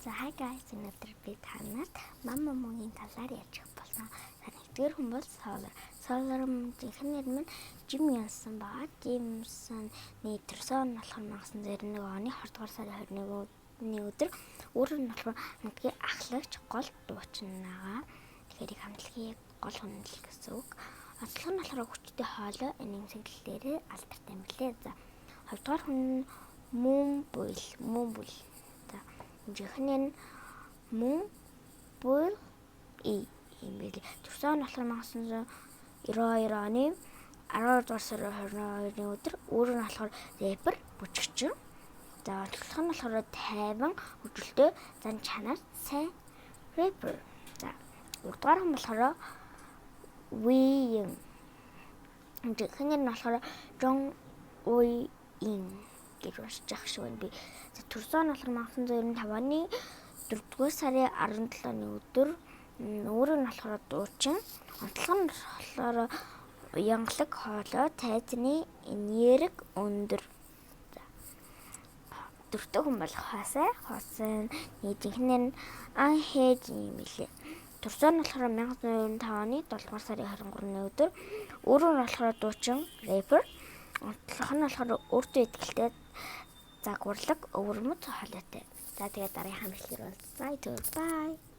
So hi guys, өнөөдөр би танарт мама могийн талаар ярьж болсон. Нэгдүгээр хүн бол Solar. Solar-ын ихэнх нэр нь Jim Yonson байгаа. Jim Yonson-ны төрсөн болохоор 1991 оны 20 дугаар сарын 21-ний өдөр өөрөөр нь болохоор нэгдүгээр ахлагч гол дуучин байгаа. Тэгэхээр хамтлагийн гол хүндлэл гэсэн үг. Онцлог нь болохоор хүчтэй хоолой энийн сэглэлээр алдартай юм лээ. За хоёрдугаар хүн Moonbull. Жихнээ нь Moonbull юм билээ. Төрсөн нь болохоор 1992 оны 12 дугаар сарын 22-ны өдөр өөрөө нь болохоор рэпер, бүжигчин. За онцлог нь болохоор тайван, хөдөлтөө, зан чанар, сайн рэпер. За гуравдугаар хүн болохоор Win. Жихнээ нь болохоор John Win гэж уншиж ах шиг байна би. За төрсөн нь болохоор 1995 оны 4-р сарын 17-ны өдөр өөрөө нь болохоор дуучин. Онцлог нь болохоор уянгалаг хоолой, тайзны энерги өндөр. Дөрөвдүгээр хүн бол Хоосай. Жинхэнэ нь Анхэж юм билээ. Төрсөн нь болохоор 1995 оны 7-р сарын 23-ны өдөр өөрөө нь болохоор дуучин, рэпер. Онцлог нь болохоор өөртөө итгэлтэй, загварлаг, өвөрмөц хоолойтой. За тэгээд дараагийн хамтлагаар уулзъя. Bye.